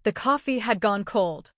The coffee had gone cold.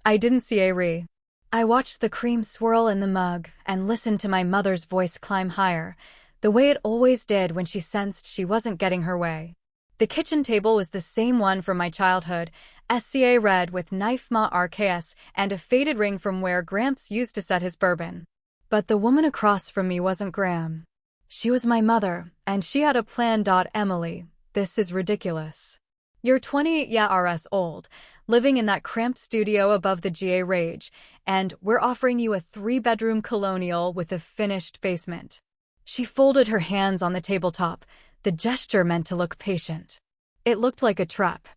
I didn't see a re. I watched the cream swirl in the mug and listened to my mother's voice climb higher, the way it always did when she sensed she wasn't getting her way. The kitchen table was the same one from my childhood, SCA red with knife ma RKS and a faded ring from where Gramps used to set his bourbon. But the woman across from me wasn't Gram. She was my mother, and she had a plan. Emily, this is ridiculous. You're 28 years old, living in that cramped studio above the GA Rage, and we're offering you a 3-bedroom colonial with a finished basement. She folded her hands on the tabletop, the gesture meant to look patient. It looked like a trap.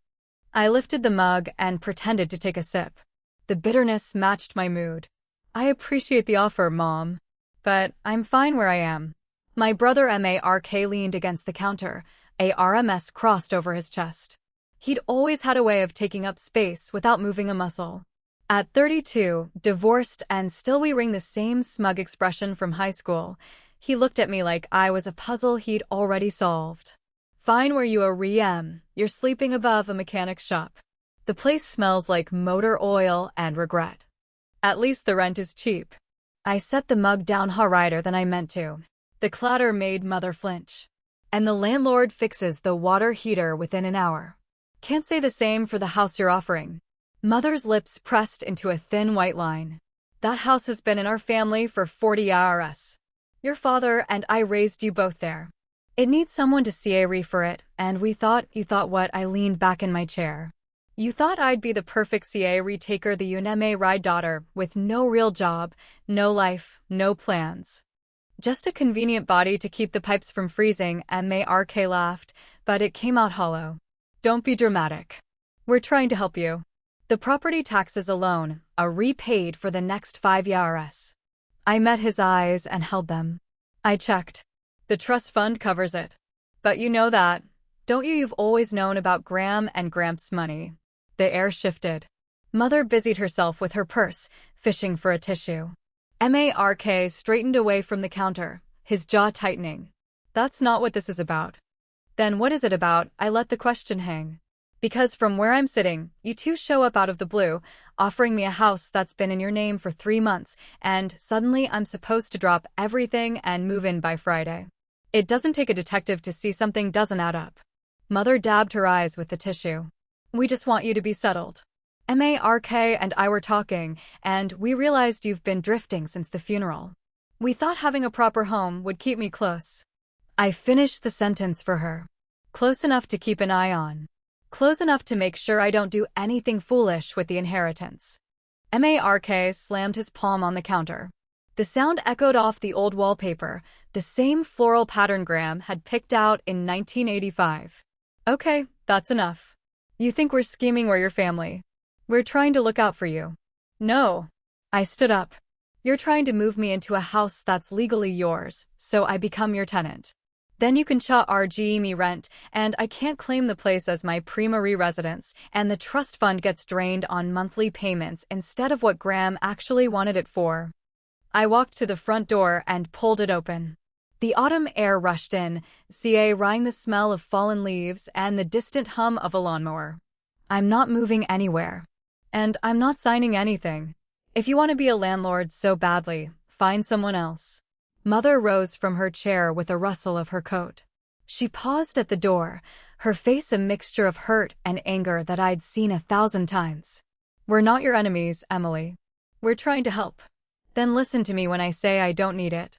I lifted the mug and pretended to take a sip. The bitterness matched my mood. I appreciate the offer, Mom, but I'm fine where I am. My brother Mark leaned against the counter, a RMS crossed over his chest. He'd always had a way of taking up space without moving a muscle. At 32, divorced and still wearing the same smug expression from high school, he looked at me like I was a puzzle he'd already solved. Fine where you are, you're sleeping above a mechanic's shop. The place smells like motor oil and regret. At least the rent is cheap. I set the mug down harder than I meant to. The clatter made Mother flinch. And the landlord fixes the water heater within an hour. Can't say the same for the house you're offering. Mother's lips pressed into a thin white line. That house has been in our family for 40 years. Your father and I raised you both there. It needs someone to see a re for it, and you thought what? I leaned back in my chair. You thought I'd be the perfect CA retaker, the unauthorized daughter, with no real job, no life, no plans. Just a convenient body to keep the pipes from freezing, Mark laughed, but it came out hollow. Don't be dramatic. We're trying to help you. The property taxes alone are repaid for the next 5 years. I met his eyes and held them. I checked. The trust fund covers it. But you know that, don't you? You've always known about Gram and Gramps' money. The air shifted. Mother busied herself with her purse, fishing for a tissue. Mark straightened away from the counter, his jaw tightening. That's not what this is about. Then what is it about? I let the question hang. Because from where I'm sitting, you two show up out of the blue, offering me a house that's been in your name for 3 months, and suddenly I'm supposed to drop everything and move in by Friday. It doesn't take a detective to see something doesn't add up. Mother dabbed her eyes with the tissue. We just want you to be settled. Mark and I were talking, and we realized you've been drifting since the funeral. We thought having a proper home would keep me close. I finished the sentence for her. Close enough to keep an eye on. Close enough to make sure I don't do anything foolish with the inheritance. Mark slammed his palm on the counter. The sound echoed off the old wallpaper, the same floral pattern Gram had picked out in 1985. Okay, that's enough. You think we're scheming where your family? We're trying to look out for you. No. I stood up. You're trying to move me into a house that's legally yours, so I become your tenant. Then you can charge me rent, and I can't claim the place as my primary residence, and the trust fund gets drained on monthly payments instead of what Gram actually wanted it for. I walked to the front door and pulled it open. The autumn air rushed in, rang the smell of fallen leaves and the distant hum of a lawnmower. I'm not moving anywhere. And I'm not signing anything. If you want to be a landlord so badly, find someone else. Mother rose from her chair with a rustle of her coat. She paused at the door, her face a mixture of hurt and anger that I'd seen 1,000 times. We're not your enemies, Emily. We're trying to help. Then listen to me when I say I don't need it.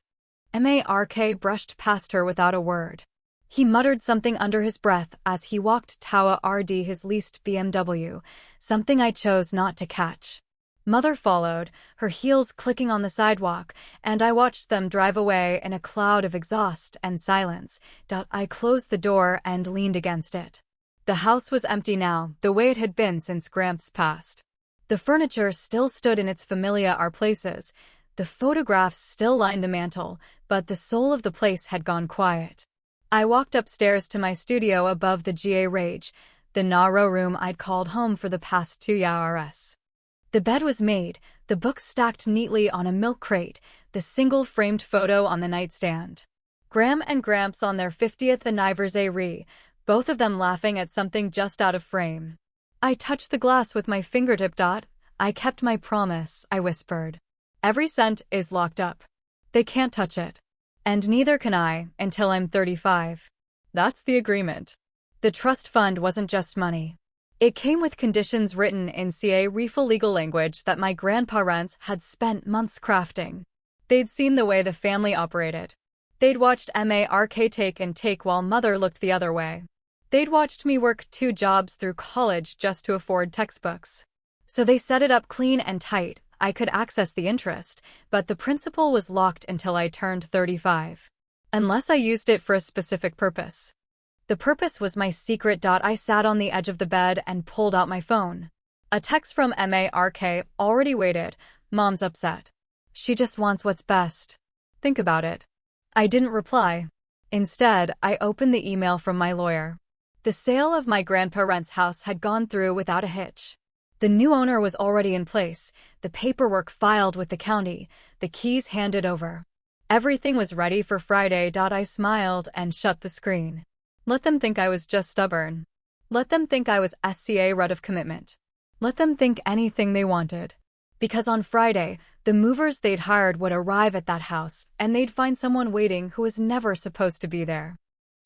Mark brushed past her without a word. He muttered something under his breath as he walked toward his leased BMW, something I chose not to catch. Mother followed, her heels clicking on the sidewalk, and I watched them drive away in a cloud of exhaust and silence. I closed the door and leaned against it. The house was empty now, the way it had been since Gramps passed. The furniture still stood in its familiar places, the photographs still lined the mantel, but the soul of the place had gone quiet. I walked upstairs to my studio above the GA Rage, the narrow room I'd called home for the past 2 years. The bed was made, the books stacked neatly on a milk crate, the single-framed photo on the nightstand. Gram and Gramps on their 50th anniversary, both of them laughing at something just out of frame. I touched the glass with my fingertip. I kept my promise, I whispered. Every cent is locked up. They can't touch it. And neither can I until I'm 35. That's the agreement. The trust fund wasn't just money. It came with conditions written in real legal language that my grandparents had spent months crafting. They'd seen the way the family operated. They'd watched Mark take and take while mother looked the other way. They'd watched me work 2 jobs through college just to afford textbooks. So they set it up clean and tight. I could access the interest, but the principal was locked until I turned 35. Unless I used it for a specific purpose. The purpose was my secret. I sat on the edge of the bed and pulled out my phone. A text from Mark already waited. Mom's upset. She just wants what's best. Think about it. I didn't reply. Instead, I opened the email from my lawyer. The sale of my grandparents' house had gone through without a hitch. The new owner was already in place, the paperwork filed with the county, the keys handed over. Everything was ready for Friday. I smiled and shut the screen. Let them think I was just stubborn. Let them think I was rid of commitment. Let them think anything they wanted. Because on Friday, the movers they'd hired would arrive at that house, and they'd find someone waiting who was never supposed to be there.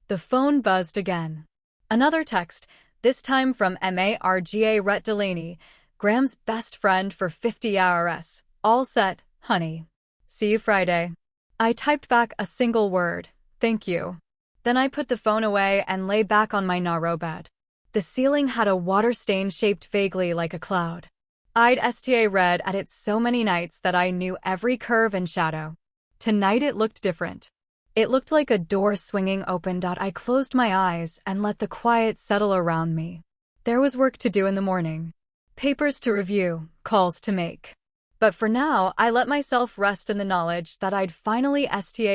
The phone buzzed again. Another text, this time from Marga Rhett Delaney, Graham's best friend for 50 hours. All set, honey. See you Friday. I typed back a single word, thank you. Then I put the phone away and lay back on my narrow bed. The ceiling had a water stain shaped vaguely like a cloud. I'd read at it so many nights that I knew every curve and shadow. Tonight it looked different. It looked like a door swinging open. I closed my eyes and let the quiet settle around me. There was work to do in the morning. Papers to review, calls to make. But for now, I let myself rest in the knowledge that I'd finally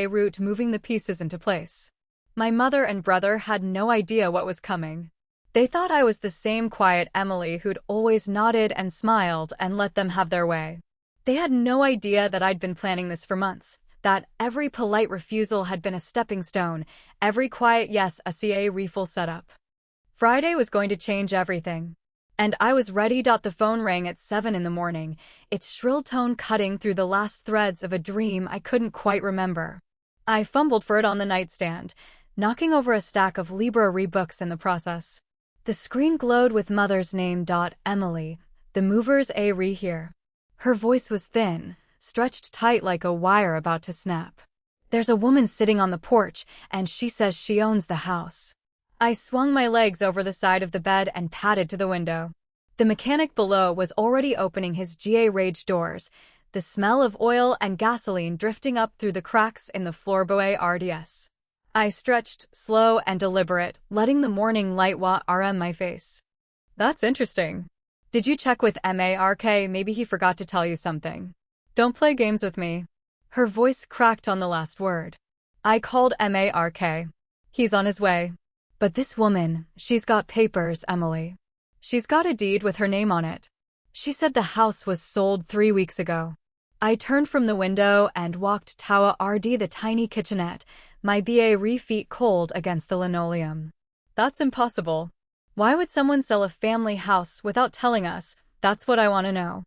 root moving the pieces into place. My mother and brother had no idea what was coming. They thought I was the same quiet Emily who'd always nodded and smiled and let them have their way. They had no idea that I'd been planning this for months, that every polite refusal had been a stepping stone, every quiet yes a refill setup. Friday was going to change everything. And I was ready. The phone rang at 7 in the morning, its shrill tone cutting through the last threads of a dream I couldn't quite remember. I fumbled for it on the nightstand, knocking over a stack of library books in the process. The screen glowed with Mother's name. Emily, the movers here. Her voice was thin, stretched tight like a wire about to snap. There's a woman sitting on the porch, and she says she owns the house. I swung my legs over the side of the bed and padded to the window. The mechanic below was already opening his garage doors, the smell of oil and gasoline drifting up through the cracks in the floorboards. I stretched, slow and deliberate, letting the morning light warm my face. That's interesting. Did you check with Mark? Maybe he forgot to tell you something. Don't play games with me. Her voice cracked on the last word. I called Mark. He's on his way. But this woman, she's got papers, Emily. She's got a deed with her name on it. She said the house was sold 3 weeks ago. I turned from the window and walked toward the tiny kitchenette, my feet cold against the linoleum. That's impossible. Why would someone sell a family house without telling us? That's what I want to know.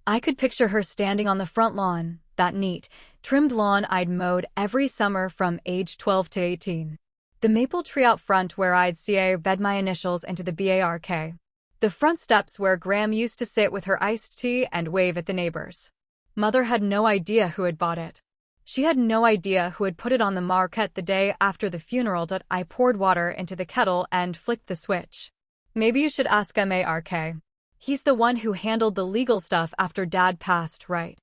I could picture her standing on the front lawn, that neat, trimmed lawn I'd mowed every summer from age 12 to 18. The maple tree out front where I'd bed my initials into the bark. The front steps where Graham used to sit with her iced tea and wave at the neighbors. Mother had no idea who had bought it. She had no idea who had put it on the market the day after the funeral. I poured water into the kettle and flicked the switch. Maybe you should ask Mark. He's the one who handled the legal stuff after Dad passed, right?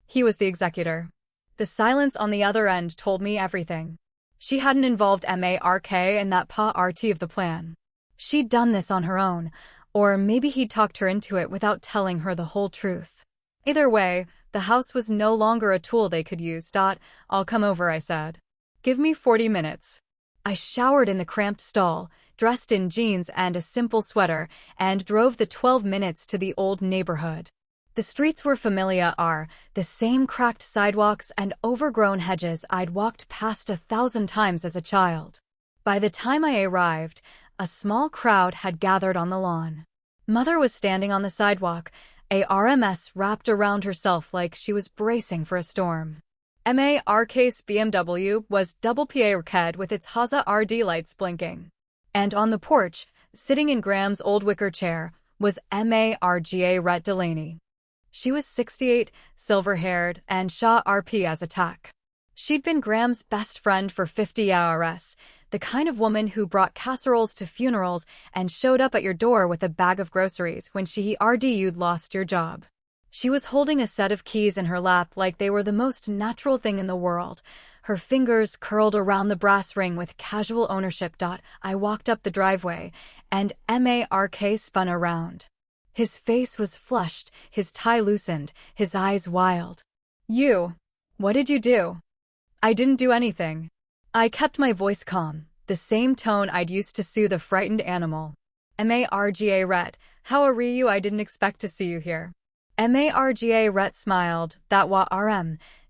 He was the executor. The silence on the other end told me everything. She hadn't involved Mark in that part of the plan. She'd done this on her own, or maybe he'd talked her into it without telling her the whole truth. Either way, the house was no longer a tool they could use. I'll come over, I said. Give me 40 minutes. I showered in the cramped stall, dressed in jeans and a simple sweater, and drove the 12 minutes to the old neighborhood. The streets were familiar, the same cracked sidewalks and overgrown hedges I'd walked past 1,000 times as a child. By the time I arrived, a small crowd had gathered on the lawn. Mother was standing on the sidewalk, a RMS wrapped around herself like she was bracing for a storm. MARK's BMW was double PA red with its Haza RD lights blinking. And on the porch, sitting in Graham's old wicker chair, was MARGA Rhett Delaney. She was 68, silver-haired, and Shah RP as attack. She'd been Graham's best friend for 50 years, the kind of woman who brought casseroles to funerals and showed up at your door with a bag of groceries when she heard you'd lost your job. She was holding a set of keys in her lap like they were the most natural thing in the world, her fingers curled around the brass ring with casual ownership. I walked up the driveway, and MARK spun around. His face was flushed, his tie loosened, his eyes wild. "You. What did you do?" "I didn't do anything." I kept my voice calm, the same tone I'd used to soothe a frightened animal. "MARGA Rhett, how are you? I didn't expect to see you here." MARGA Rhett smiled, that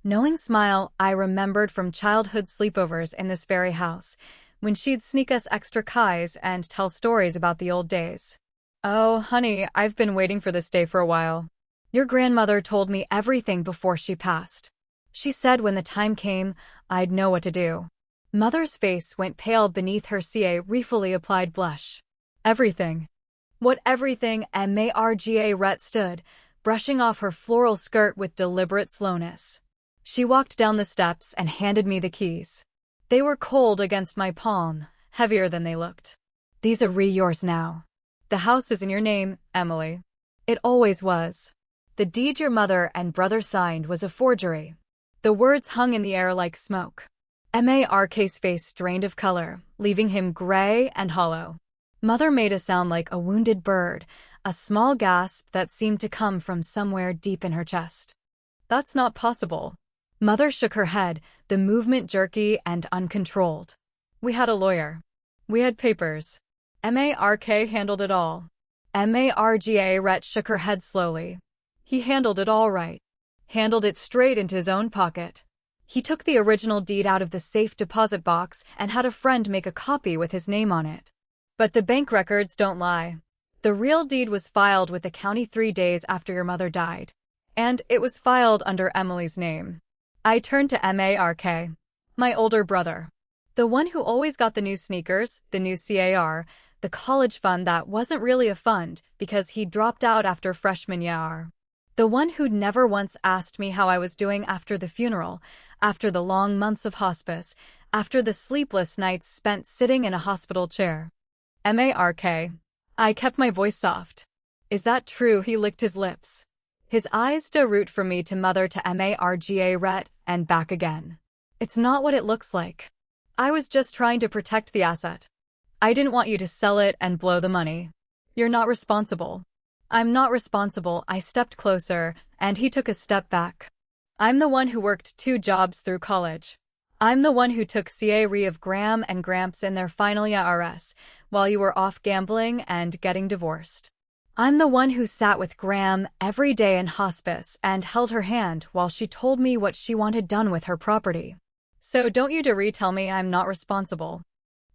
knowing smile I remembered from childhood sleepovers in this very house, when she'd sneak us extra kies and tell stories about the old days. "Oh, honey, I've been waiting for this day for a while. Your grandmother told me everything before she passed. She said when the time came, I'd know what to do." Mother's face went pale beneath her ruefully applied blush. "Everything." "What everything?" MARGA Rhett stood, brushing off her floral skirt with deliberate slowness. She walked down the steps and handed me the keys. They were cold against my palm, heavier than they looked. "These are yours now. The house is in your name, Emily. It always was. The deed your mother and brother signed was a forgery." The words hung in the air like smoke. MARK's face drained of color, leaving him gray and hollow. Mother made a sound like a wounded bird, a small gasp that seemed to come from somewhere deep in her chest. "That's not possible." Mother shook her head, the movement jerky and uncontrolled. "We had a lawyer. We had papers. MARK handled it all." MARGA Rhett shook her head slowly. "He handled it all right. Handled it straight into his own pocket. He took the original deed out of the safe deposit box and had a friend make a copy with his name on it. But the bank records don't lie. The real deed was filed with the county 3 days after your mother died. And it was filed under Emily's name." I turned to MARK. "My older brother. The one who always got the new sneakers, the new car, the college fund that wasn't really a fund because he dropped out after freshman year. The one who'd never once asked me how I was doing after the funeral, after the long months of hospice, after the sleepless nights spent sitting in a hospital chair." MARK. I kept my voice soft. "Is that true?" He licked his lips. His eyes root from me to mother to MARGA Rhett and back again. "It's not what it looks like. I was just trying to protect the asset. I didn't want you to sell it and blow the money. You're not responsible." "I'm not responsible." I stepped closer, and he took a step back. "I'm the one who worked 2 jobs through college. I'm the one who took care of Graham and Gramps in their final years, while you were off gambling and getting divorced. I'm the one who sat with Graham every day in hospice and held her hand while she told me what she wanted done with her property. So don't you dare tell me I'm not responsible."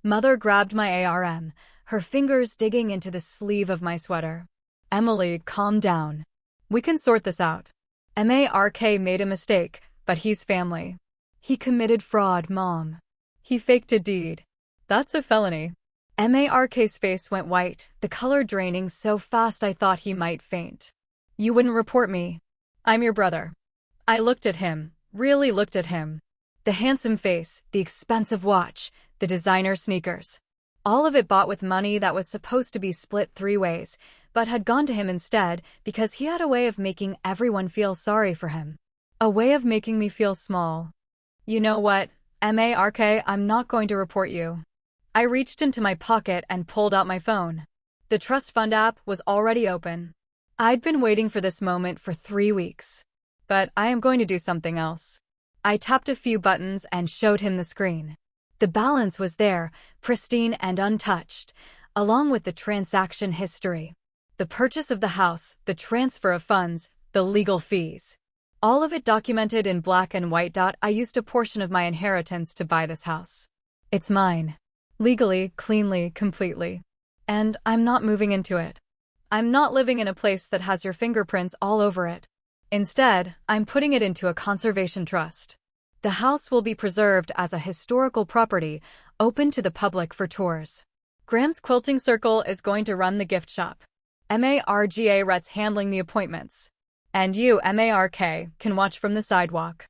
Mother grabbed my arm, her fingers digging into the sleeve of my sweater. "Emily, calm down. We can sort this out. MARK made a mistake, but he's family. He committed fraud, Mom. He faked a deed. That's a felony." MARK's face went white, the color draining so fast I thought he might faint. "You wouldn't report me. I'm your brother." I looked at him, really looked at him. The handsome face, the expensive watch, the designer sneakers. All of it bought with money that was supposed to be split 3 ways, but had gone to him instead because he had a way of making everyone feel sorry for him. A way of making me feel small. "You know what, MARK, I'm not going to report you." I reached into my pocket and pulled out my phone. The trust fund app was already open. I'd been waiting for this moment for 3 weeks. But I am going to do something else. I tapped a few buttons and showed him the screen. The balance was there, pristine and untouched, along with the transaction history. The purchase of the house, the transfer of funds, the legal fees. All of it documented in black and white. I used a portion of my inheritance to buy this house. It's mine. Legally, cleanly, completely. And I'm not moving into it. I'm not living in a place that has your fingerprints all over it. Instead, I'm putting it into a conservation trust. The house will be preserved as a historical property, open to the public for tours. Graham's Quilting Circle is going to run the gift shop. Marga Rhett's handling the appointments. And you, Mark, can watch from the sidewalk.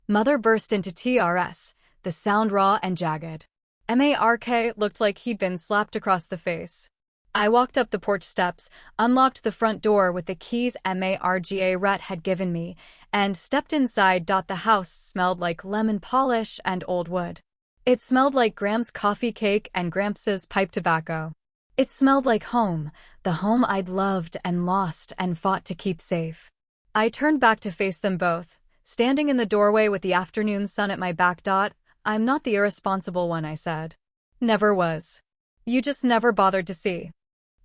Mother burst into TRS, the sound raw and jagged. Mark looked like he'd been slapped across the face. I walked up the porch steps, unlocked the front door with the keys Marga Rhett had given me, and stepped inside. The house smelled like lemon polish and old wood. It smelled like Graham's coffee cake and Gramps' pipe tobacco. It smelled like home, the home I'd loved and lost and fought to keep safe. I turned back to face them both, standing in the doorway with the afternoon sun at my back. I'm not the irresponsible one, I said. Never was. You just never bothered to see.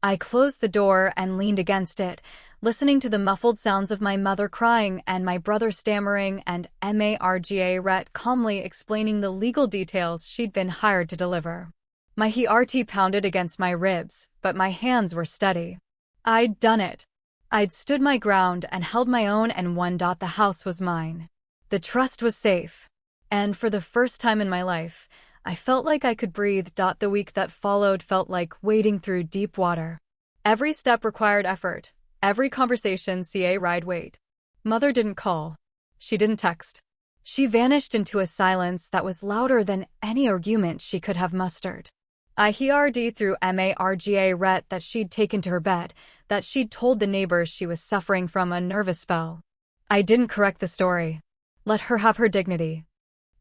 I closed the door and leaned against it, listening to the muffled sounds of my mother crying and my brother stammering and Marga Rhett calmly explaining the legal details she'd been hired to deliver. My heart pounded against my ribs, but my hands were steady. I'd done it. I'd stood my ground and held my own and won. The house was mine. The trust was safe. And for the first time in my life, I felt like I could breathe. The week that followed felt like wading through deep water. Every step required effort. Every conversation ride wait. Mother didn't call. She didn't text. She vanished into a silence that was louder than any argument she could have mustered. I heard through Marga Rhett that she'd taken to her bed, that she'd told the neighbors she was suffering from a nervous spell. I didn't correct the story. Let her have her dignity.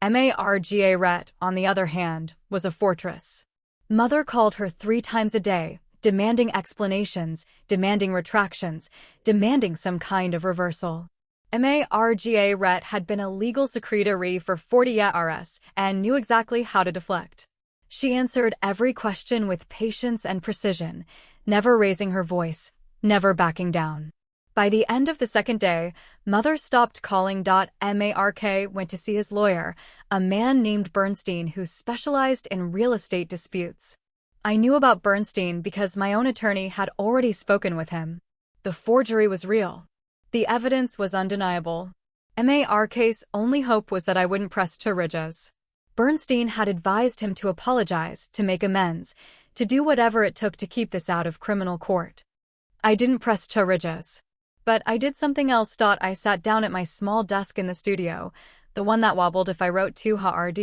Marga Rhett, on the other hand, was a fortress. Mother called her 3 times a day, demanding explanations, demanding retractions, demanding some kind of reversal. Marga Rhett had been a legal secretary for 40 years and knew exactly how to deflect. She answered every question with patience and precision, never raising her voice, never backing down. By the end of the second day, Mother stopped calling. Mark went to see his lawyer, a man named Bernstein who specialized in real estate disputes. I knew about Bernstein because my own attorney had already spoken with him. The forgery was real. The evidence was undeniable. Mark's only hope was that I wouldn't press charges. Bernstein had advised him to apologize, to make amends, to do whatever it took to keep this out of criminal court. I didn't press charges. But I did something else. I sat down at my small desk in the studio, the one that wobbled if I wrote too hard,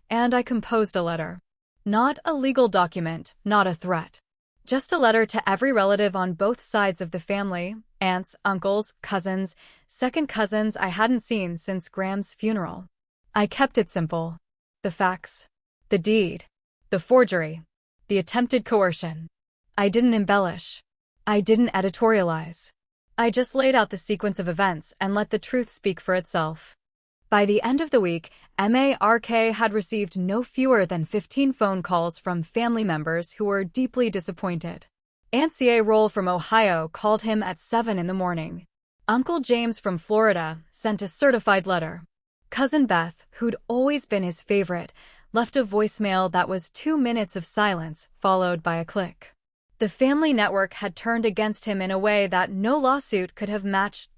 and I composed a letter. Not a legal document, not a threat. Just a letter to every relative on both sides of the family, aunts, uncles, cousins, second cousins I hadn't seen since Graham's funeral. I kept it simple. The facts. The deed. The forgery. The attempted coercion. I didn't embellish. I didn't editorialize. I just laid out the sequence of events and let the truth speak for itself. By the end of the week, Mark had received no fewer than 15 phone calls from family members who were deeply disappointed. Aunt C.A. Roll from Ohio called him at 7 in the morning. Uncle James from Florida sent a certified letter. Cousin Beth, who'd always been his favorite, left a voicemail that was 2 minutes of silence, followed by a click. The family network had turned against him in a way that no lawsuit could have matched.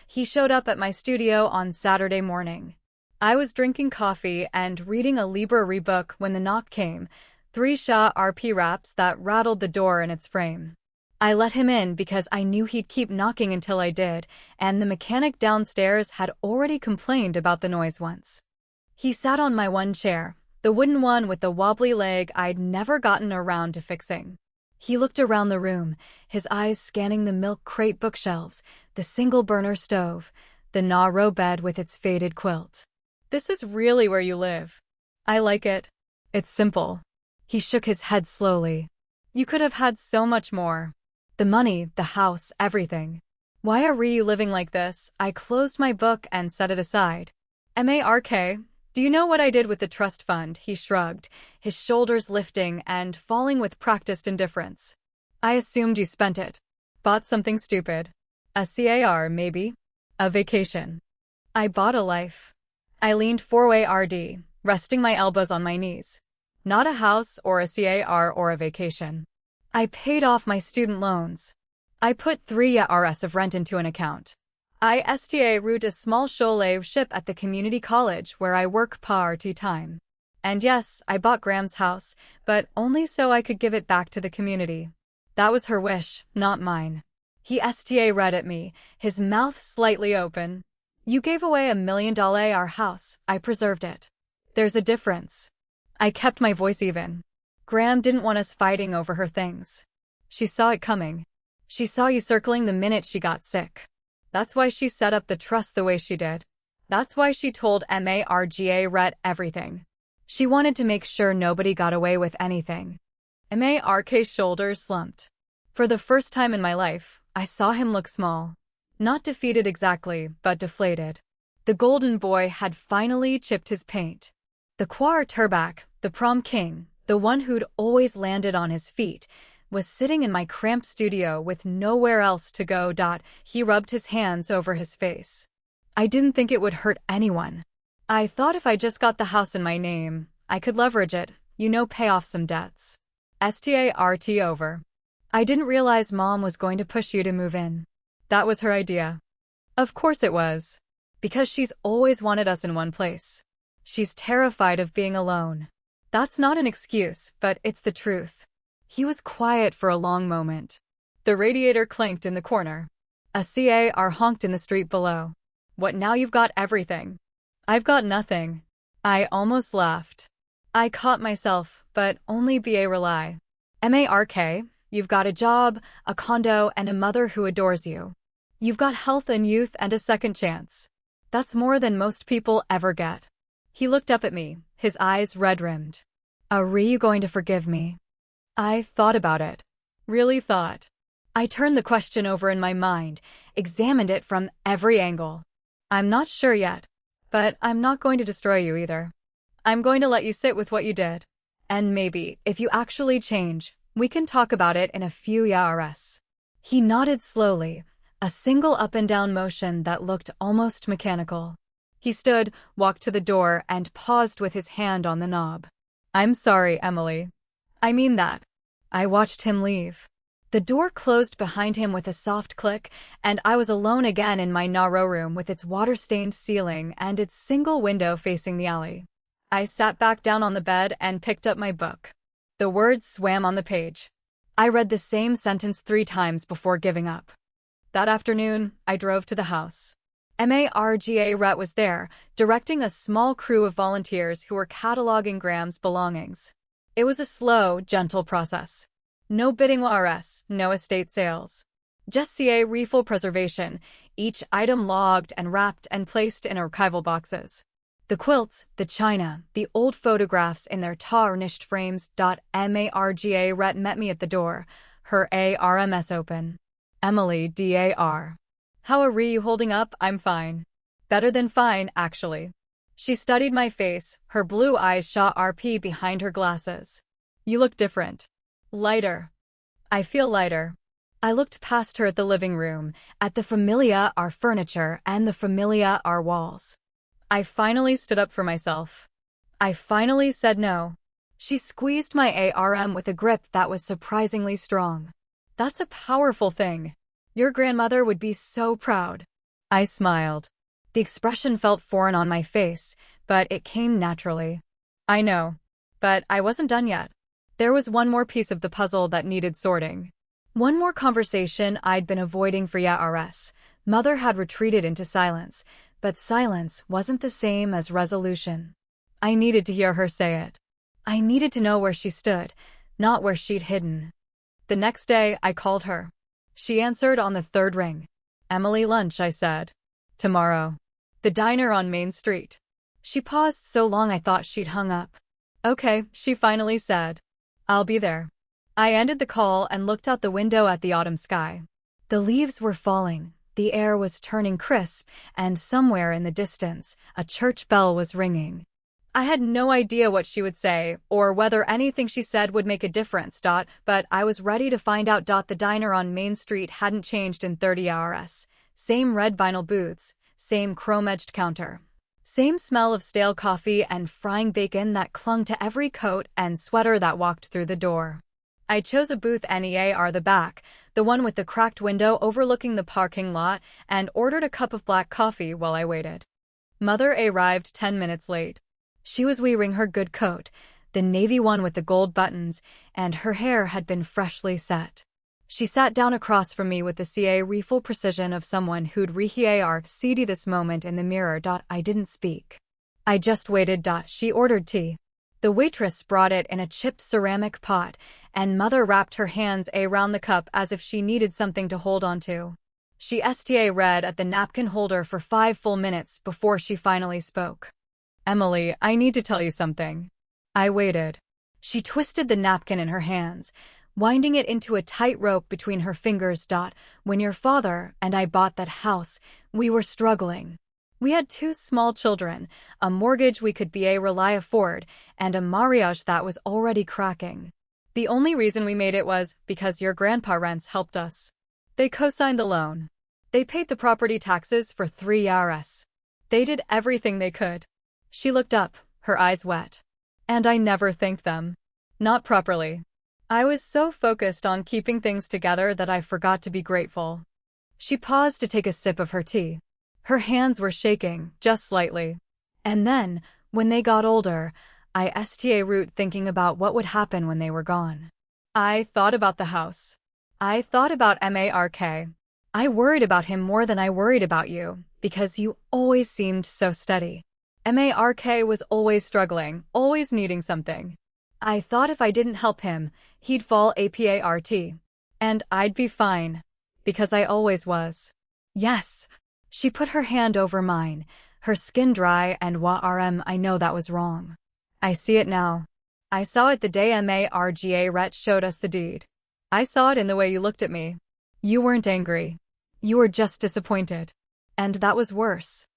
He showed up at my studio on Saturday morning. I was drinking coffee and reading a library book when the knock came, 3 Shah RP wraps that rattled the door in its frame. I let him in because I knew he'd keep knocking until I did, and the mechanic downstairs had already complained about the noise once. He sat on my one chair, the wooden one with the wobbly leg I'd never gotten around to fixing. He looked around the room, his eyes scanning the milk crate bookshelves, the single-burner stove, the narrow bed with its faded quilt. "This is really where you live. I like it. It's simple." He shook his head slowly. "You could have had so much more. The money, the house, everything. Why are you living like this?" I closed my book and set it aside. "Mark, do you know what I did with the trust fund?" He shrugged, his shoulders lifting and falling with practiced indifference. "I assumed you spent it. Bought something stupid. A car, maybe? A vacation." "I bought a life." I leaned forward, resting my elbows on my knees. "Not a house or a car or a vacation. I paid off my student loans. I put 3 Rs of rent into an account. I route a small Cholet ship at the community college where I work part-time. And yes, I bought Graham's house, but only so I could give it back to the community. That was her wish, not mine. He read at me, his mouth slightly open. You gave away $1 million our house, I preserved it. There's a difference. I kept my voice even. Graham didn't want us fighting over her things. She saw it coming. She saw you circling the minute she got sick. That's why she set up the trust the way she did. That's why she told Margaret everything. She wanted to make sure nobody got away with anything. Mark's shoulders slumped. For the first time in my life, I saw him look small. Not defeated exactly, but deflated. The golden boy had finally chipped his paint. The quarterback, the prom king, the one who'd always landed on his feet, was sitting in my cramped studio with nowhere else to go. He rubbed his hands over his face. I didn't think it would hurt anyone. I thought if I just got the house in my name, I could leverage it, pay off some debts. Start over. I didn't realize Mom was going to push you to move in. That was her idea. Of course it was. Because she's always wanted us in one place. She's terrified of being alone. That's not an excuse, but it's the truth. He was quiet for a long moment. The radiator clanked in the corner. A car honked in the street below. What now? You've got everything. I've got nothing. I almost laughed. I caught myself, but only rely. Mark, you've got a job, a condo, and a mother who adores you. You've got health and youth and a second chance. That's more than most people ever get. He looked up at me, his eyes red-rimmed. Are you going to forgive me? I thought about it. Really thought. I turned the question over in my mind, examined it from every angle. I'm not sure yet, but I'm not going to destroy you either. I'm going to let you sit with what you did. And maybe, if you actually change, we can talk about it in a few years. He nodded slowly, a single up and down motion that looked almost mechanical. He stood, walked to the door, and paused with his hand on the knob. I'm sorry, Emily. I mean that. I watched him leave. The door closed behind him with a soft click, and I was alone again in my narrow room with its water-stained ceiling and its single window facing the alley. I sat back down on the bed and picked up my book. The words swam on the page. I read the same sentence 3 times before giving up. That afternoon, I drove to the house. Margaret was there, directing a small crew of volunteers who were cataloging Graham's belongings. It was a slow, gentle process. No bidding wars, no estate sales. Just refill preservation, each item logged and wrapped and placed in archival boxes. The quilts, the china, the old photographs in their tarnished frames. Margaret met me at the door, her arms open. Emily, Dar. How are you holding up? I'm fine. Better than fine, actually. She studied my face, her blue eyes shot RP behind her glasses. You look different. Lighter. I feel lighter. I looked past her at the living room, at the familiar our furniture and the familiar our walls. I finally stood up for myself. I finally said no. She squeezed my arm with a grip that was surprisingly strong. That's a powerful thing. Your grandmother would be so proud. I smiled. The expression felt foreign on my face, but it came naturally. I know. But I wasn't done yet. There was one more piece of the puzzle that needed sorting. One more conversation I'd been avoiding for years. Mother had retreated into silence, but silence wasn't the same as resolution. I needed to hear her say it. I needed to know where she stood, not where she'd hidden. The next day, I called her. She answered on the 3rd ring. Emily, lunch, I said. Tomorrow. The diner on Main Street. She paused so long I thought she'd hung up. Okay, she finally said. I'll be there. I ended the call and looked out the window at the autumn sky. The leaves were falling, the air was turning crisp, and somewhere in the distance, a church bell was ringing. I had no idea what she would say, or whether anything she said would make a difference, but I was ready to find out. The diner on Main Street hadn't changed in 30 years. Same red vinyl booths, same chrome-edged counter. Same smell of stale coffee and frying bacon that clung to every coat and sweater that walked through the door. I chose a booth near the back, the one with the cracked window overlooking the parking lot, and ordered a cup of black coffee while I waited. Mother arrived 10 minutes late. She was wearing her good coat, the navy one with the gold buttons, and her hair had been freshly set. She sat down across from me with the careful precision of someone who'd rehearsed this moment in the mirror. I didn't speak. I just waited. She ordered tea. The waitress brought it in a chipped ceramic pot, and Mother wrapped her hands around the cup as if she needed something to hold on to. She read at the napkin holder for 5 full minutes before she finally spoke. Emily, I need to tell you something. I waited. She twisted the napkin in her hands, winding it into a tight rope between her fingers. When your father and I bought that house, we were struggling. We had 2 small children, a mortgage we could rely afford, and a marriage that was already cracking. The only reason we made it was because your grandparents helped us. They co-signed the loan. They paid the property taxes for 3 years. They did everything they could. She looked up, her eyes wet. And I never thanked them. Not properly. I was so focused on keeping things together that I forgot to be grateful. She paused to take a sip of her tea. Her hands were shaking, just slightly. And then, when they got older, I root thinking about what would happen when they were gone. I thought about the house. I thought about Mark. I worried about him more than I worried about you, because you always seemed so steady. Mark was always struggling, always needing something. I thought if I didn't help him, he'd fall apart. And I'd be fine. Because I always was. Yes. She put her hand over mine, her skin dry, and I know that was wrong. I see it now. I saw it the day Margaret showed us the deed. I saw it in the way you looked at me. You weren't angry. You were just disappointed. And that was worse.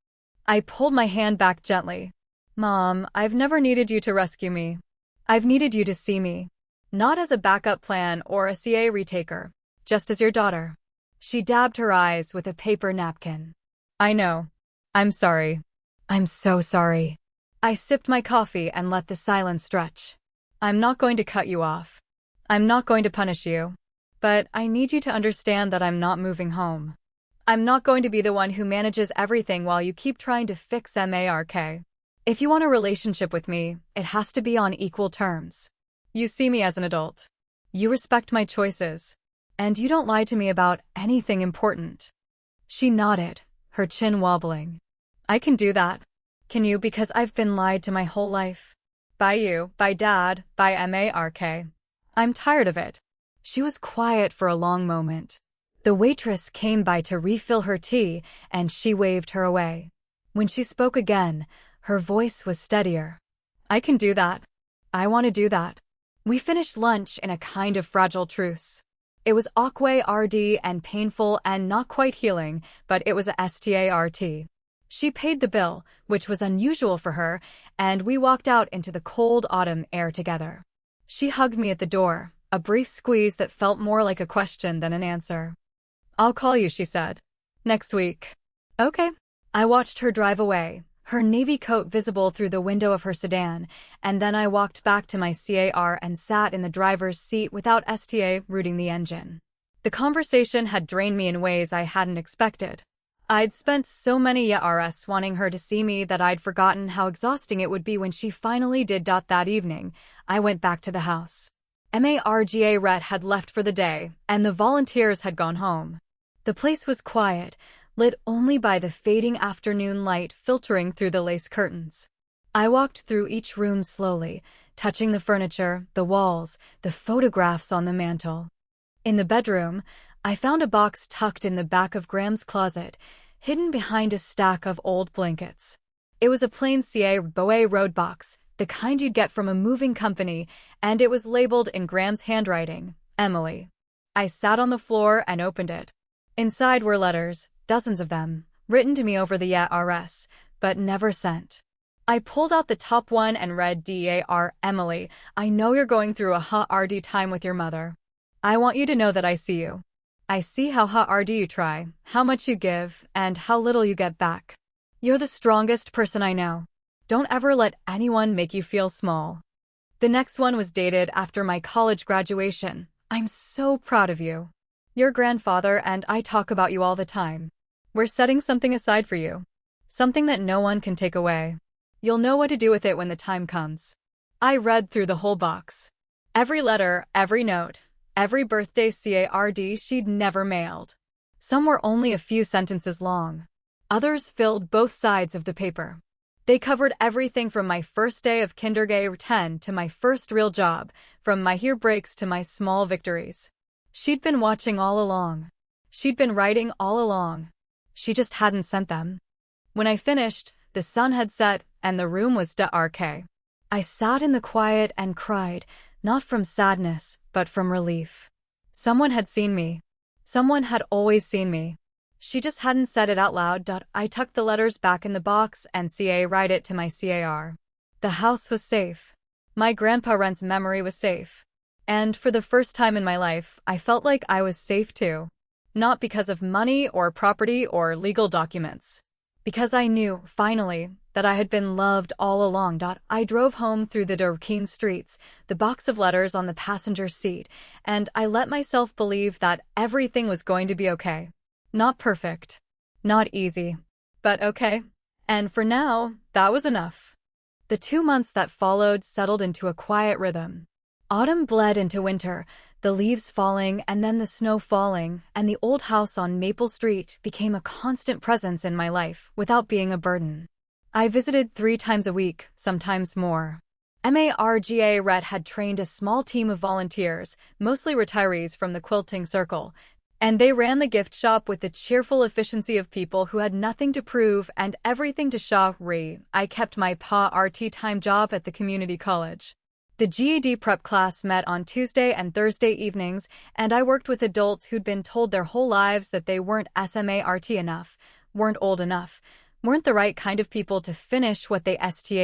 I pulled my hand back gently. Mom, I've never needed you to rescue me. I've needed you to see me. Not as a backup plan or a CA retaker, just as your daughter. She dabbed her eyes with a paper napkin. I know. I'm sorry. I'm so sorry. I sipped my coffee and let the silence stretch. I'm not going to cut you off. I'm not going to punish you. But I need you to understand that I'm not moving home. I'm not going to be the one who manages everything while you keep trying to fix Mark. If you want a relationship with me, it has to be on equal terms. You see me as an adult. You respect my choices. And you don't lie to me about anything important. She nodded, her chin wobbling. I can do that. Can you? Because I've been lied to my whole life. By you, by Dad, by Mark. I'm tired of it. She was quiet for a long moment. The waitress came by to refill her tea, and she waved her away. When she spoke again, her voice was steadier. I can do that. I want to do that. We finished lunch in a kind of fragile truce. It was awkward and painful and not quite healing, but it was a start. She paid the bill, which was unusual for her, and we walked out into the cold autumn air together. She hugged me at the door, a brief squeeze that felt more like a question than an answer. I'll call you, she said. Next week. Okay. I watched her drive away, her navy coat visible through the window of her sedan, and then I walked back to my car and sat in the driver's seat without rooting the engine. The conversation had drained me in ways I hadn't expected. I'd spent so many years wanting her to see me that I'd forgotten how exhausting it would be when she finally did. That evening, I went back to the house. Margaret had left for the day, and the volunteers had gone home. The place was quiet, lit only by the fading afternoon light filtering through the lace curtains. I walked through each room slowly, touching the furniture, the walls, the photographs on the mantel. In the bedroom, I found a box tucked in the back of Graham's closet, hidden behind a stack of old blankets. It was a plain Boe road box, the kind you'd get from a moving company, and it was labeled in Graham's handwriting, Emily. I sat on the floor and opened it. Inside were letters, dozens of them, written to me over the years, but never sent. I pulled out the top one and read Dar, Emily, I know you're going through a hard time with your mother. I want you to know that I see you. I see how hard you try, how much you give, and how little you get back. You're the strongest person I know. Don't ever let anyone make you feel small. The next one was dated after my college graduation. I'm so proud of you. Your grandfather and I talk about you all the time. We're setting something aside for you. Something that no one can take away. You'll know what to do with it when the time comes. I read through the whole box. Every letter, every note, every birthday card she'd never mailed. Some were only a few sentences long. Others filled both sides of the paper. They covered everything from my first day of kindergarten to my first real job, from my hair breaks to my small victories. She'd been watching all along. She'd been writing all along. She just hadn't sent them. When I finished, the sun had set and the room was dark. I sat in the quiet and cried, not from sadness, but from relief. Someone had seen me. Someone had always seen me. She just hadn't said it out loud. I tucked the letters back in the box and write it to my car. The house was safe. My grandparents' memory was safe. And for the first time in my life, I felt like I was safe too. Not because of money or property or legal documents. Because I knew, finally, that I had been loved all along. I drove home through the dark streets, the box of letters on the passenger seat, and I let myself believe that everything was going to be okay. Not perfect. Not easy. But okay. And for now, that was enough. The 2 months that followed settled into a quiet rhythm. Autumn bled into winter, the leaves falling and then the snow falling, and the old house on Maple Street became a constant presence in my life without being a burden. I visited 3 times a week, sometimes more. Margaret had trained a small team of volunteers, mostly retirees from the quilting circle, and they ran the gift shop with the cheerful efficiency of people who had nothing to prove and everything to show. I kept my part-time job at the community college. The GED prep class met on Tuesday and Thursday evenings, and I worked with adults who'd been told their whole lives that they weren't smart enough, weren't old enough, weren't the right kind of people to finish what they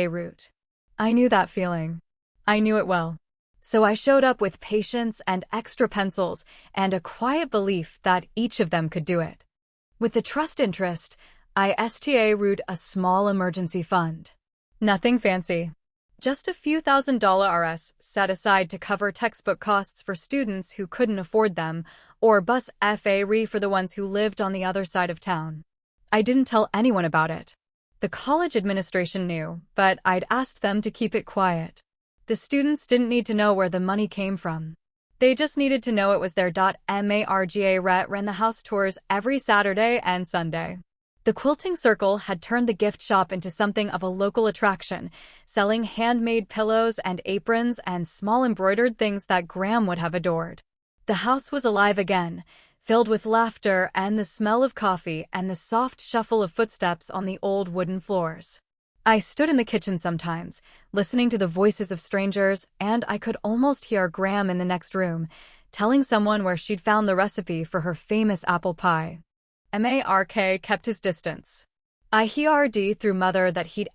root. I knew that feeling. I knew it well. So I showed up with patience and extra pencils and a quiet belief that each of them could do it. With the trust interest, I root a small emergency fund. Nothing fancy. Just a few $1,000s set aside to cover textbook costs for students who couldn't afford them, or bus fare for the ones who lived on the other side of town. I didn't tell anyone about it. The college administration knew, but I'd asked them to keep it quiet. The students didn't need to know where the money came from. They just needed to know it was there. Margaret ran the house tours every Saturday and Sunday. The quilting circle had turned the gift shop into something of a local attraction, selling handmade pillows and aprons and small embroidered things that Graham would have adored. The house was alive again, filled with laughter and the smell of coffee and the soft shuffle of footsteps on the old wooden floors. I stood in the kitchen sometimes, listening to the voices of strangers, and I could almost hear Graham in the next room, telling someone where she'd found the recipe for her famous apple pie. Mark kept his distance. I heard through mother that he'd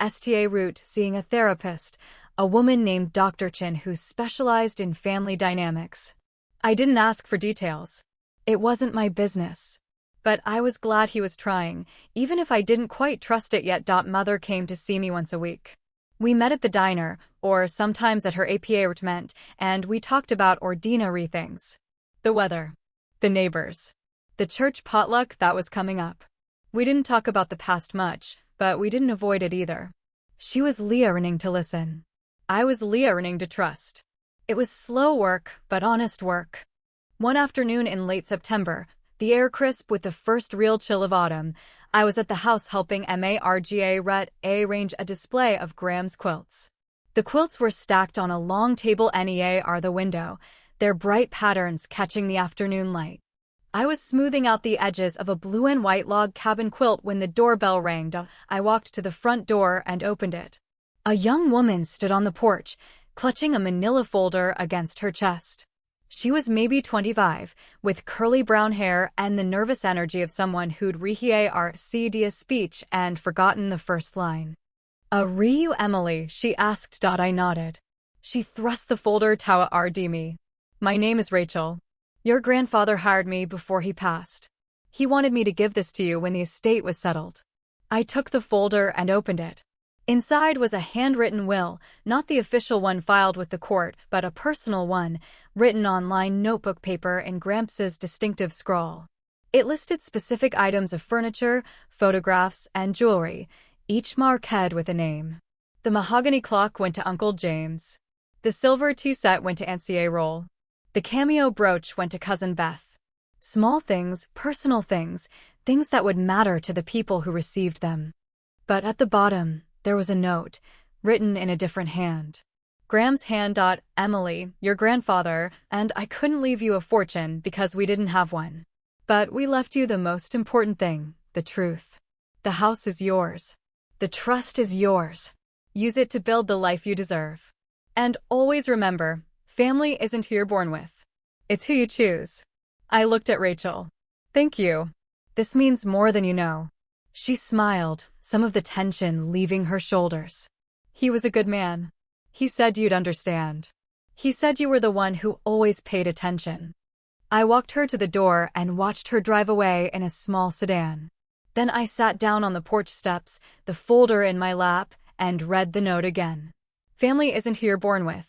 root seeing a therapist, a woman named Dr. Chin who specialized in family dynamics. I didn't ask for details. It wasn't my business. But I was glad he was trying, even if I didn't quite trust it yet. Mother came to see me once a week. We met at the diner, or sometimes at her apartment, and we talked about ordinary things. The weather. The neighbors. The church potluck that was coming up. We didn't talk about the past much, but we didn't avoid it either. She was learning to listen. I was learning to trust. It was slow work, but honest work. One afternoon in late September, the air crisp with the first real chill of autumn, I was at the house helping Margaret arrange a display of Graham's quilts. The quilts were stacked on a long table near the window, their bright patterns catching the afternoon light. I was smoothing out the edges of a blue and white log cabin quilt when the doorbell rang. I walked to the front door and opened it. A young woman stood on the porch, clutching a manila folder against her chest. She was maybe 25, with curly brown hair and the nervous energy of someone who'd rehearsed a speech and forgotten the first line. Are you Emily? She asked. I nodded. She thrust the folder toward me. My name is Rachel. Your grandfather hired me before he passed. He wanted me to give this to you when the estate was settled. I took the folder and opened it. Inside was a handwritten will, not the official one filed with the court, but a personal one, written on lined notebook paper in Gramps' distinctive scrawl. It listed specific items of furniture, photographs, and jewelry, each marked with a name. The mahogany clock went to Uncle James. The silver tea set went to Aunt C.A. Roll. The cameo brooch went to Cousin Beth. Small things, personal things, things that would matter to the people who received them. But at the bottom, there was a note, written in a different hand. Graham's hand. Emily, your grandfather, and I couldn't leave you a fortune because we didn't have one. But we left you the most important thing, the truth. The house is yours. The trust is yours. Use it to build the life you deserve. And always remember, family isn't who you're born with. It's who you choose. I looked at Rachel. Thank you. This means more than you know. She smiled, some of the tension leaving her shoulders. He was a good man. He said you'd understand. He said you were the one who always paid attention. I walked her to the door and watched her drive away in a small sedan. Then I sat down on the porch steps, the folder in my lap, and read the note again. Family isn't who you're born with.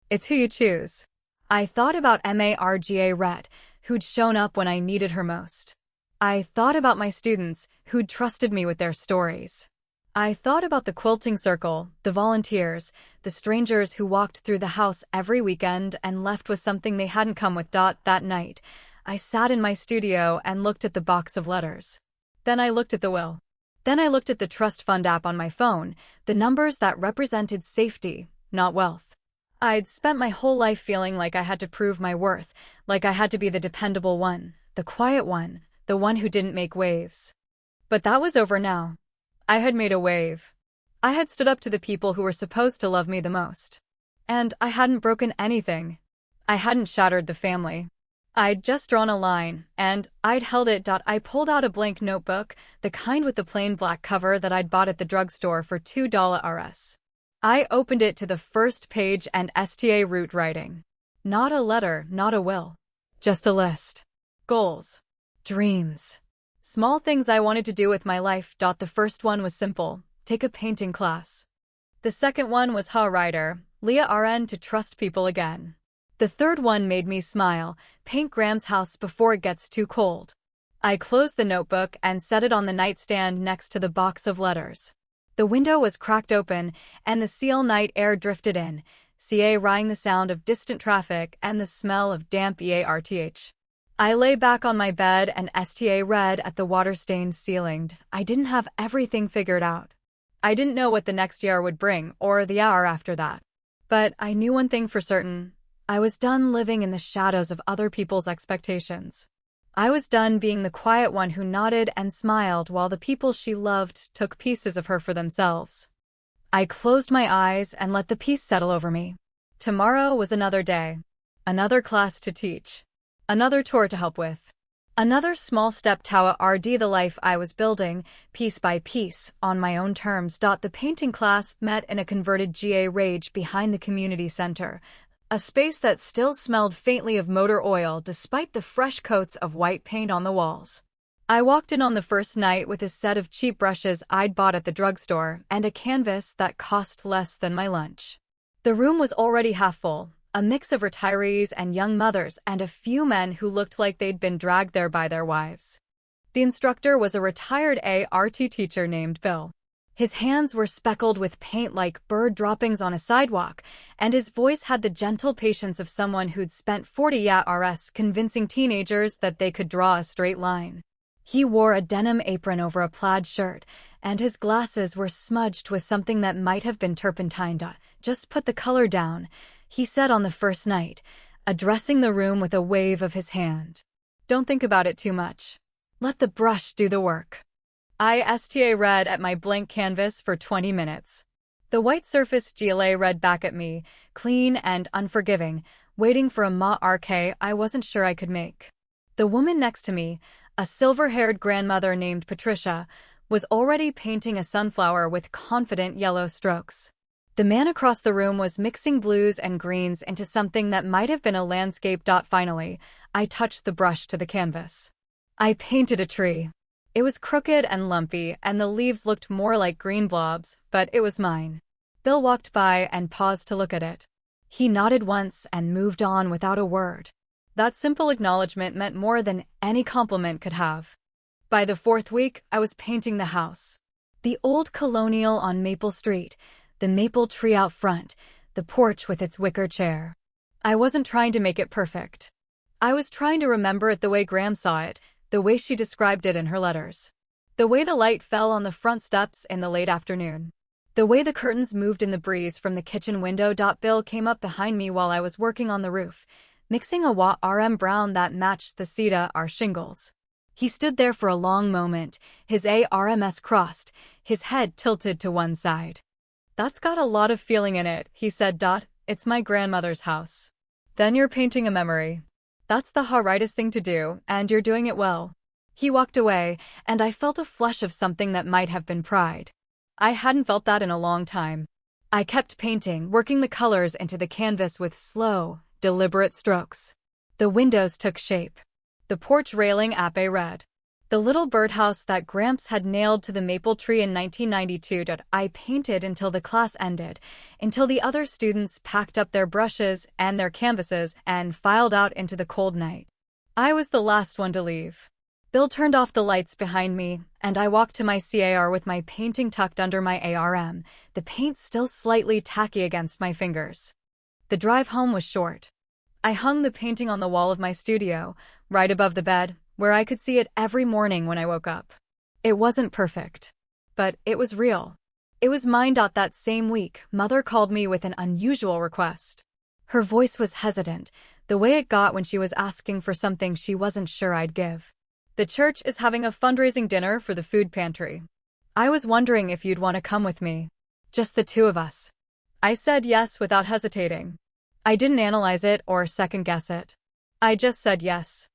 It's who you choose. I thought about Margaret, who'd shown up when I needed her most. I thought about my students, who'd trusted me with their stories. I thought about the quilting circle, the volunteers, the strangers who walked through the house every weekend and left with something they hadn't come with. That night, I sat in my studio and looked at the box of letters. Then I looked at the will. Then I looked at the trust fund app on my phone, the numbers that represented safety, not wealth. I'd spent my whole life feeling like I had to prove my worth, like I had to be the dependable one, the quiet one, the one who didn't make waves. But that was over now. I had made a wave. I had stood up to the people who were supposed to love me the most. And I hadn't broken anything. I hadn't shattered the family. I'd just drawn a line, and I'd held it. I pulled out a blank notebook, the kind with the plain black cover that I'd bought at the drugstore for $2. I opened it to the first page and sta root writing. Not a letter, not a will. Just a list. Goals. Dreams. Small things I wanted to do with my life. The first one was simple. Take a painting class. The second one was writer, Leah RN, to trust people again. The third one made me smile. Paint Graham's house before it gets too cold. I closed the notebook and set it on the nightstand next to the box of letters. The window was cracked open, and the seal night air drifted in, rang the sound of distant traffic and the smell of damp EARTH. I lay back on my bed and sta read at the water-stained ceiling. I didn't have everything figured out. I didn't know what the next year would bring, or the hour after that. But I knew one thing for certain. I was done living in the shadows of other people's expectations. I was done being the quiet one who nodded and smiled while the people she loved took pieces of her for themselves. I closed my eyes and let the peace settle over me. Tomorrow was another day. Another class to teach. Another tour to help with. Another small step toward the life I was building, piece by piece, on my own terms. The painting class met in a converted garage behind the community center, a space that still smelled faintly of motor oil despite the fresh coats of white paint on the walls. I walked in on the first night with a set of cheap brushes I'd bought at the drugstore and a canvas that cost less than my lunch. The room was already half full, a mix of retirees and young mothers and a few men who looked like they'd been dragged there by their wives. The instructor was a retired ART teacher named Bill. His hands were speckled with paint like bird droppings on a sidewalk, and his voice had the gentle patience of someone who'd spent 40 years convincing teenagers that they could draw a straight line. He wore a denim apron over a plaid shirt, and his glasses were smudged with something that might have been turpentine. Just put the color down, he said on the first night, addressing the room with a wave of his hand. Don't think about it too much. Let the brush do the work. I read at my blank canvas for 20 minutes. The white surface GLA read back at me, clean and unforgiving, waiting for a marque I wasn't sure I could make. The woman next to me, a silver-haired grandmother named Patricia, was already painting a sunflower with confident yellow strokes. The man across the room was mixing blues and greens into something that might have been a landscape. Finally, I touched the brush to the canvas. I painted a tree. It was crooked and lumpy, and the leaves looked more like green blobs, but it was mine. Bill walked by and paused to look at it. He nodded once and moved on without a word. That simple acknowledgement meant more than any compliment could have. By the fourth week, I was painting the house. The old colonial on Maple Street, the maple tree out front, the porch with its wicker chair. I wasn't trying to make it perfect. I was trying to remember it the way Graham saw it, the way she described it in her letters. The way the light fell on the front steps in the late afternoon. The way the curtains moved in the breeze from the kitchen window. Bill came up behind me while I was working on the roof, mixing a RM brown that matched the cedar shingles. He stood there for a long moment, his arms crossed, his head tilted to one side. "That's got a lot of feeling in it," he said. "It's my grandmother's house." "Then you're painting a memory. That's the hardest thing to do, and you're doing it well." He walked away, and I felt a flush of something that might have been pride. I hadn't felt that in a long time. I kept painting, working the colors into the canvas with slow, deliberate strokes. The windows took shape. The porch railing red. The little birdhouse that Gramps had nailed to the maple tree in 1992. I painted until the class ended, until the other students packed up their brushes and their canvases and filed out into the cold night. I was the last one to leave. Bill turned off the lights behind me, and I walked to my car with my painting tucked under my arm, the paint still slightly tacky against my fingers. The drive home was short. I hung the painting on the wall of my studio, right above the bed, where I could see it every morning when I woke up. It wasn't perfect, but it was real. It was mine. That same week, Mother called me with an unusual request. Her voice was hesitant, the way it got when she was asking for something she wasn't sure I'd give. "The church is having a fundraising dinner for the food pantry. I was wondering if you'd want to come with me. Just the two of us." I said yes without hesitating. I didn't analyze it or second-guess it. I just said yes.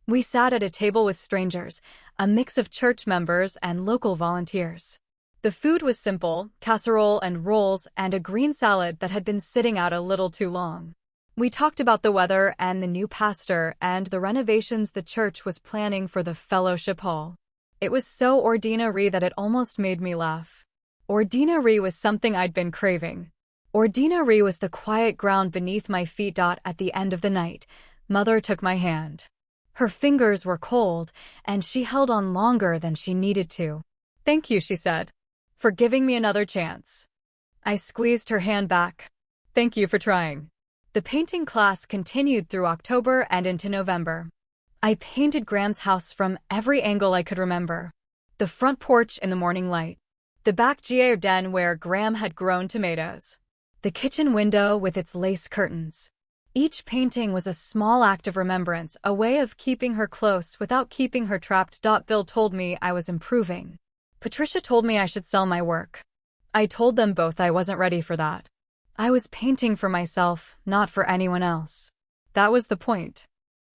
We sat at a table with strangers, a mix of church members and local volunteers. The food was simple, casserole and rolls and a green salad that had been sitting out a little too long. We talked about the weather and the new pastor and the renovations the church was planning for the fellowship hall. It was so ordinary that it almost made me laugh. Ordinary was something I'd been craving. Ordinary was the quiet ground beneath my feet. At the end of the night, Mother took my hand. Her fingers were cold, and she held on longer than she needed to. "Thank you," she said, "for giving me another chance." I squeezed her hand back. "Thank you for trying." The painting class continued through October and into November. I painted Graham's house from every angle I could remember. The front porch in the morning light. The back garden where Graham had grown tomatoes. The kitchen window with its lace curtains. Each painting was a small act of remembrance, a way of keeping her close without keeping her trapped. Bill told me I was improving. Patricia told me I should sell my work. I told them both I wasn't ready for that. I was painting for myself, not for anyone else. That was the point.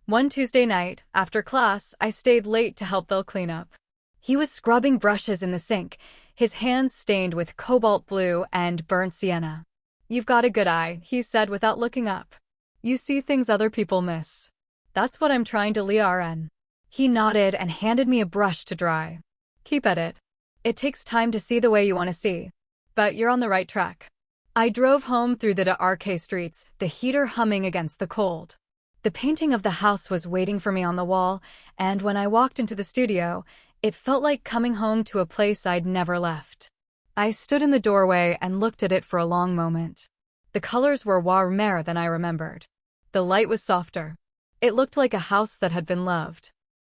One Tuesday night, after class, I stayed late to help Bill clean up. He was scrubbing brushes in the sink, his hands stained with cobalt blue and burnt sienna. "You've got a good eye," he said without looking up. "You see things other people miss." "That's what I'm trying to learn." He nodded and handed me a brush to dry. "Keep at it. It takes time to see the way you want to see. But you're on the right track." I drove home through the dark streets, the heater humming against the cold. The painting of the house was waiting for me on the wall, and when I walked into the studio, it felt like coming home to a place I'd never left. I stood in the doorway and looked at it for a long moment. The colors were warmer than I remembered. The light was softer. It looked like a house that had been loved.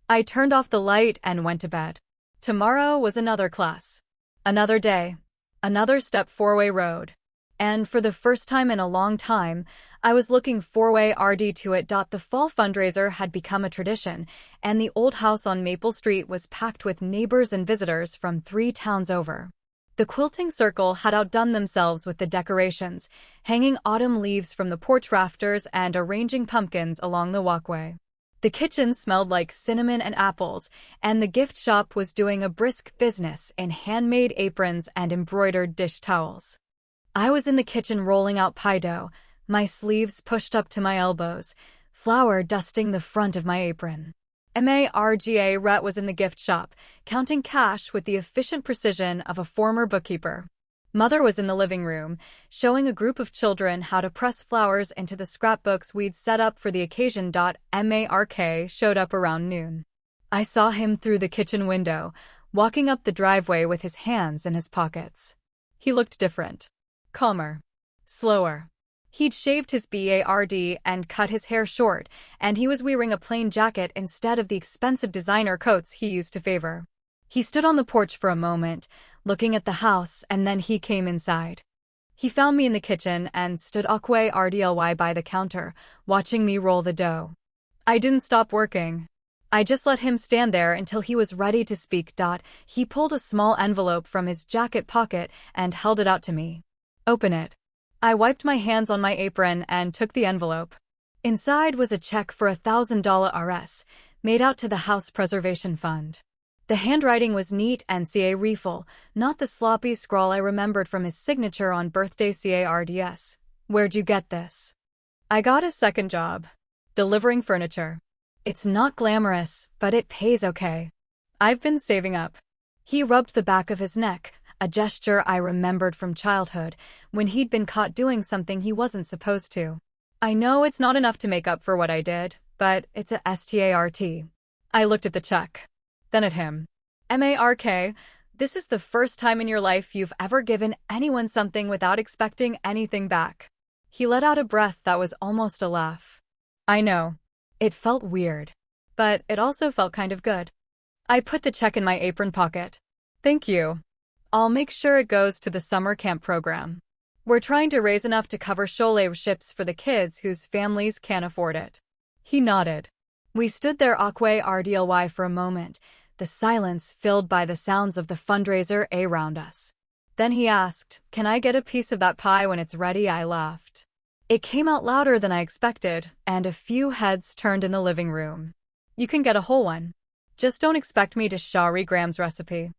I turned off the light and went to bed. Tomorrow was another class. Another day. Another step four-way road. And for the first time in a long time, I was looking four-way to it. The fall fundraiser had become a tradition, and the old house on Maple Street was packed with neighbors and visitors from 3 towns over. The quilting circle had outdone themselves with the decorations, hanging autumn leaves from the porch rafters and arranging pumpkins along the walkway. The kitchen smelled like cinnamon and apples, and the gift shop was doing a brisk business in handmade aprons and embroidered dish towels. I was in the kitchen rolling out pie dough, my sleeves pushed up to my elbows, flour dusting the front of my apron. Margaret was in the gift shop, counting cash with the efficient precision of a former bookkeeper. Mother was in the living room, showing a group of children how to press flowers into the scrapbooks we'd set up for the occasion. Mark showed up around noon. I saw him through the kitchen window, walking up the driveway with his hands in his pockets. He looked different. Calmer. Slower. He'd shaved his beard and cut his hair short, and he was wearing a plain jacket instead of the expensive designer coats he used to favor. He stood on the porch for a moment, looking at the house, and then he came inside. He found me in the kitchen and stood awkwardly by the counter, watching me roll the dough. I didn't stop working. I just let him stand there until he was ready to speak. He pulled a small envelope from his jacket pocket and held it out to me. Open it. I wiped my hands on my apron and took the envelope. Inside was a check for $1,000 made out to the House Preservation Fund. The handwriting was neat and careful, not the sloppy scrawl I remembered from his signature on birthday cards. Where'd you get this? I got a second job. Delivering furniture. It's not glamorous, but it pays okay. I've been saving up. He rubbed the back of his neck, a gesture I remembered from childhood, when he'd been caught doing something he wasn't supposed to. I know it's not enough to make up for what I did, but it's a start. I looked at the check. Then at him. Mark, this is the first time in your life you've ever given anyone something without expecting anything back. He let out a breath that was almost a laugh. I know. It felt weird. But it also felt kind of good. I put the check in my apron pocket. Thank you. I'll make sure it goes to the summer camp program. We're trying to raise enough to cover scholarships for the kids whose families can't afford it. He nodded. We stood there awkwardly for a moment, the silence filled by the sounds of the fundraiser around us. Then he asked, "Can I get a piece of that pie when it's ready?" I laughed. It came out louder than I expected, and a few heads turned in the living room. You can get a whole one. Just don't expect me to show Graham's recipe.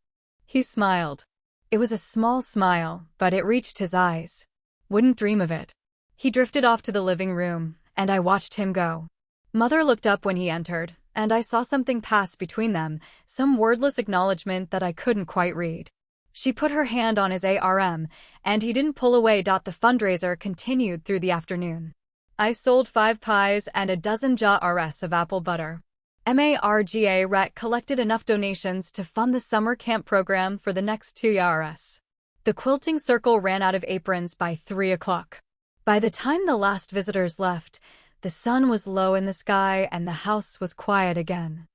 He smiled. It was a small smile, but it reached his eyes. Wouldn't dream of it. He drifted off to the living room, and I watched him go. Mother looked up when he entered, and I saw something pass between them, some wordless acknowledgement that I couldn't quite read. She put her hand on his arm, and he didn't pull away. The fundraiser continued through the afternoon. I sold 5 pies and a dozen jars of apple butter. Margaret collected enough donations to fund the summer camp program for the next 2 years. The quilting circle ran out of aprons by 3 o'clock. By the time the last visitors left, the sun was low in the sky and the house was quiet again.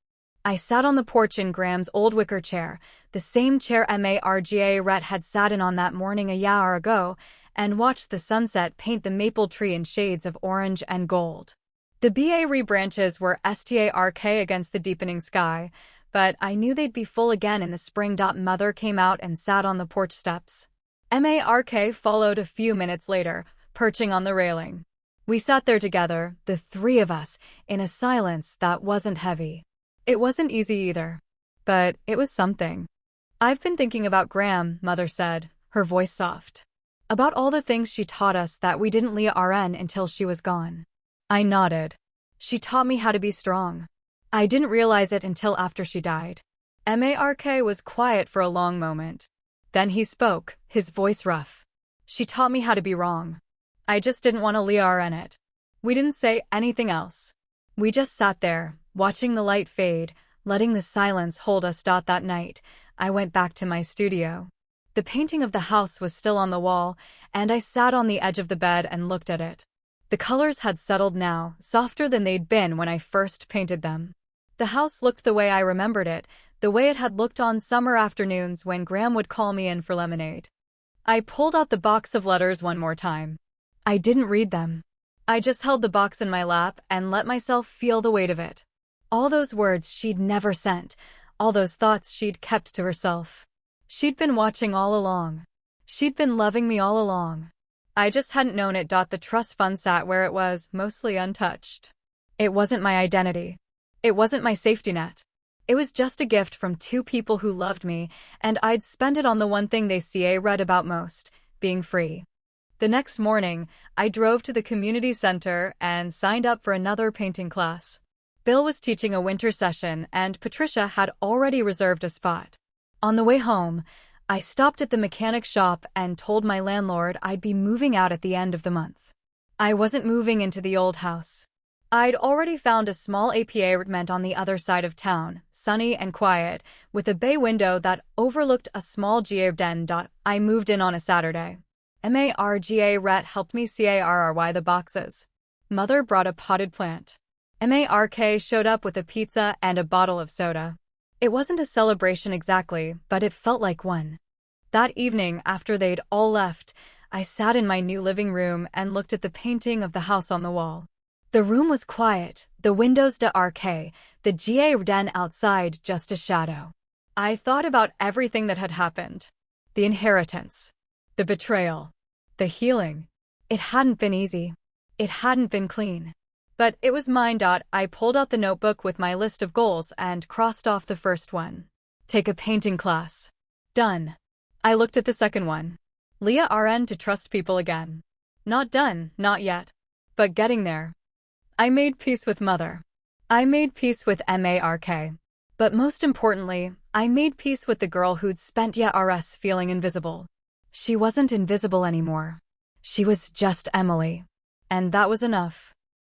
I sat on the porch in Graham's old wicker chair, the same chair Margaret had sat in on that morning a year ago, and watched the sunset paint the maple tree in shades of orange and gold. The berry branches were stark against the deepening sky, but I knew they'd be full again in the spring. Mother came out and sat on the porch steps. Mark followed a few minutes later, perching on the railing. We sat there together, the 3 of us, in a silence that wasn't heavy. It wasn't easy either, but it was something. I've been thinking about Graham, Mother said, her voice soft. About all the things she taught us that we didn't learn until she was gone. I nodded. She taught me how to be strong. I didn't realize it until after she died. Mark was quiet for a long moment. Then he spoke, his voice rough. She taught me how to be wrong. I just didn't want to learn it. We didn't say anything else. We just sat there, watching the light fade, letting the silence hold us. That night, I went back to my studio. The painting of the house was still on the wall, and I sat on the edge of the bed and looked at it. The colors had settled now, softer than they'd been when I first painted them. The house looked the way I remembered it, the way it had looked on summer afternoons when Graham would call me in for lemonade. I pulled out the box of letters one more time. I didn't read them. I just held the box in my lap and let myself feel the weight of it. All those words she'd never sent, all those thoughts she'd kept to herself. She'd been watching all along. She'd been loving me all along. I just hadn't known it. The trust fund sat where it was, mostly untouched. It wasn't my identity. It wasn't my safety net. It was just a gift from 2 people who loved me, and I'd spend it on the one thing they read about most, being free. The next morning, I drove to the community center and signed up for another painting class. Bill was teaching a winter session, and Patricia had already reserved a spot. On the way home, I stopped at the mechanic shop and told my landlord I'd be moving out at the end of the month. I wasn't moving into the old house. I'd already found a small apartment on the other side of town, sunny and quiet, with a bay window that overlooked a small garden. I moved in on a Saturday. Margaret helped me carry the boxes. Mother brought a potted plant. Mark showed up with a pizza and a bottle of soda. It wasn't a celebration exactly, but it felt like one. That evening, after they'd all left, I sat in my new living room and looked at the painting of the house on the wall. The room was quiet, the windows dark, the garden outside just a shadow. I thought about everything that had happened. The inheritance. The betrayal. The healing. It hadn't been easy. It hadn't been clean. But it was mine. I pulled out the notebook with my list of goals and crossed off the first one. Take a painting class. Done. I looked at the second one. Leah RN to trust people again. Not done, not yet. But getting there. I made peace with Mother. I made peace with Mark. But most importantly, I made peace with the girl who'd spent years feeling invisible. She wasn't invisible anymore. She was just Emily. And that was enough.